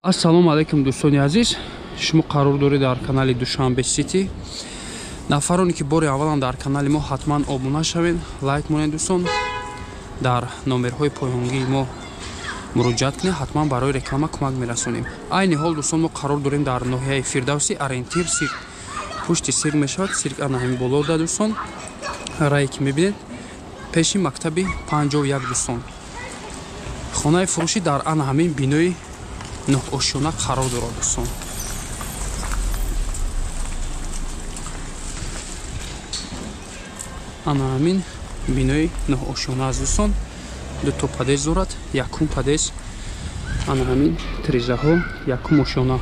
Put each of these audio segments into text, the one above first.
Ассалому алейкум дӯстони азиз, шумо қарор доред дар канали Душанбе Сити. Нафароне ки бори аввалан дар канали мо ҳатман обуна шавед, лайк монед дӯстон, дар номерҳои поёнгии мо муроҷиат кунед, ҳатман барои реклама кӯмак мерасонем. Айни ҳол дӯстон мо қарор дорем дар ноҳияи Фирдавси Ориентир сирк. Пушти сирк мешавад, сирк ана ҳамин болода дӯстон. Рае ки мебинед пеши мактаби 51 дӯстон. Хонаи фурӯшӣ дар ана ҳамин бинои ноҳошиёна қарор дорад дӯстон. Ана ҳамин бинои ноҳошиёна аст дӯстон. Дуто падез дорад, якум падез ана ҳамин тризаҳо, якум ошиёна.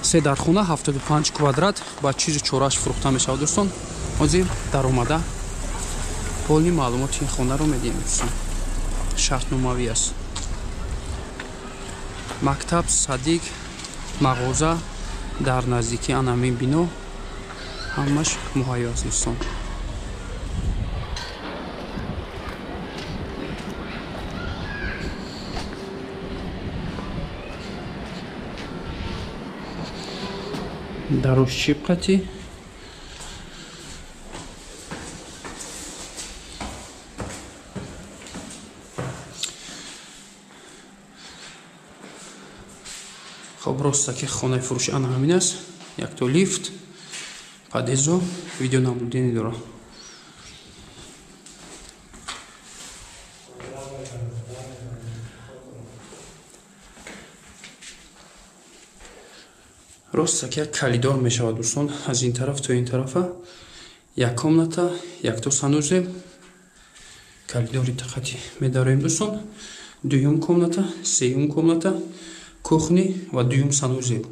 Се дар хона 75 квадрат ба чизи чорааш фурӯхта мешавад дӯстон. ҳозир дар омада полни маълумоти хонаро медиҳем дӯстон. Шартномавӣ аст. Мактаб, садик, мағоза дар наздикии ана ҳамин бино ҳамаш муҳайё аст дӯстон. Дарозчипқати хоб роста ки хонаи фурӯшӣ ана ҳамин аст. Якто лифт, падезо, видеонамудини дорад. Роста ки як калидор мешавад дӯстон. Аз ин тараф то ин тарафа як комната, якто санузел, калидори тақати медароем дӯстон. Дуюм комната, сеюм комната, кухни ва дуюм санузел.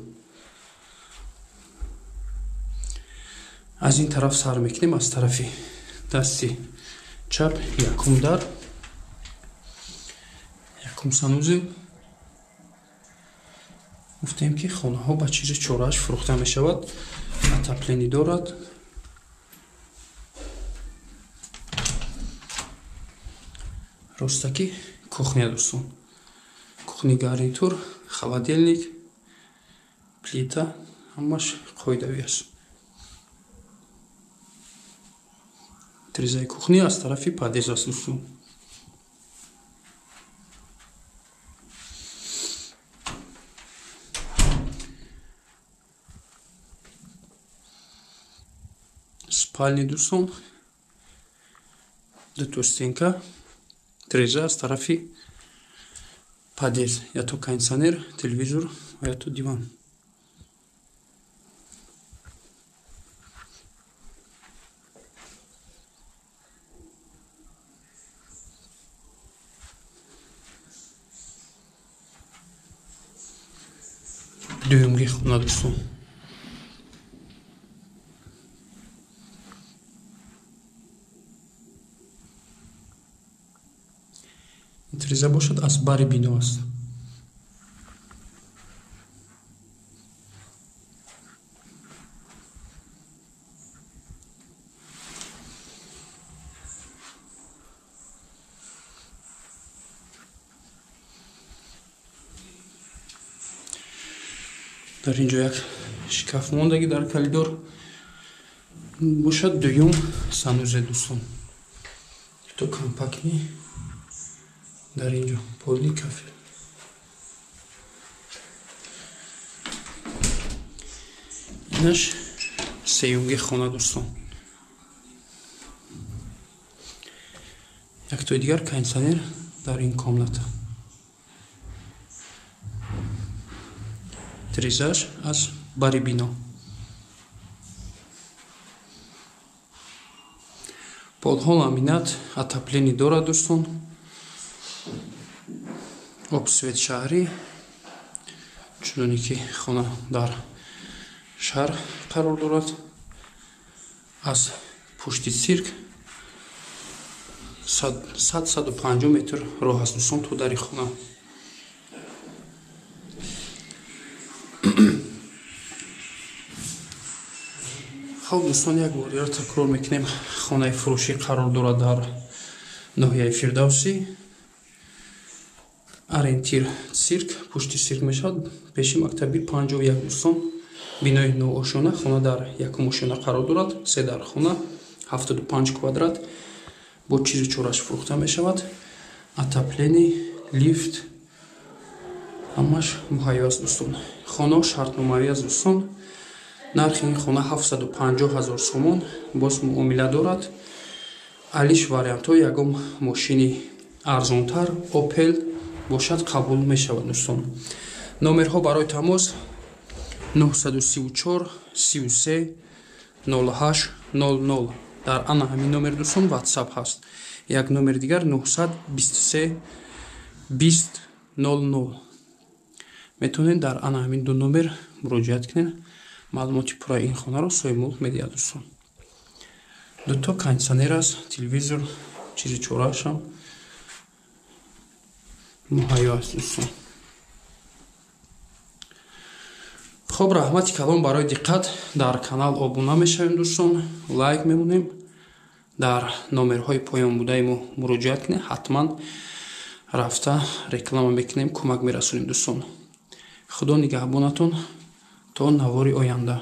Аз ин тараф сар мекунем, аз тарафи дасти чап якум дар, якум санузел. гуфтем ки хонаҳо ба чизи чорааш фурӯхта мешавад, отоплени дорад. Ростаки кухня дӯстон. Кухни гарнитур, холодильник, плита ҳамаш қоидавӣ аст. Тризаи кухни аз тарафи падез аст дӯстон. Спальни дӯстон. Дуто стенка, треза аз тарафи падез, я то кондиционер, телевизор ва я то диван. Дуюмги хона дӯстон. Треза бошад, аз бари бино аст. дар ин ҷо як шикаф мондаги дар калидор бошад. дуюм санузел дӯстон. то компактни дар ин ҷо полни кафе. инаш сеюмги хона дӯстон. яктои дигар кондиционер дар ин комната. тризаш аз бари бино. полҳо ламинат, отоплени дорад дӯстон. обсвет шаҳрӣ, чуноне ки хона дар шаҳр қарор дорад. аз пушти сирк 100-150 метр роҳ аст дӯстон то дари хона. хоб дӯстон, як бор дигар такрор мекунем. хонаи фурӯшӣ қарор дорад дар ноҳияи Фирдавсӣ. Арентир цирк, пушти цирк мешавад, пеши мактаби 51 дӯстон. Бинои ноошона, хона дар якум ошона қарор дорад, 3 дар хона, 75 квадрат, бо чизу чораш фурӯхта мешавад. Отопление, лифт, ҳамаш муҳайё аст дӯстон. Хона шартномавӣ аст дӯстон. Нархи ин хона 750 000 сомон, боз муомила дорад. Алиш вариантҳо ягон мошини арзонтар Opel бошад қабул мешавад дӯстон. Номерҳо барои тамос 934 33 08 00. дар ана ҳамин номер дӯстон WhatsApp ҳаст. Як номер дигар 923 20 00. метавонед дар ана ҳамин ду номер муроҷиат кунед. маълумоти пурраи ин хонаро соҳибмулк медиҳад дӯстон. Дуто кондитсионер аст, телевизор, чизи чораашам муҳайё аст дӯстон. хуб, раҳмати калон барои диққат. Дар канал обуна мешавем дӯстон, лайк мемонем. дар номерҳои поён будаи мо муроҷиат кунед. ҳатман рафта реклама мекунем, кӯмак мерасонем дӯстон. худо нигаҳбонатон то навори оянда.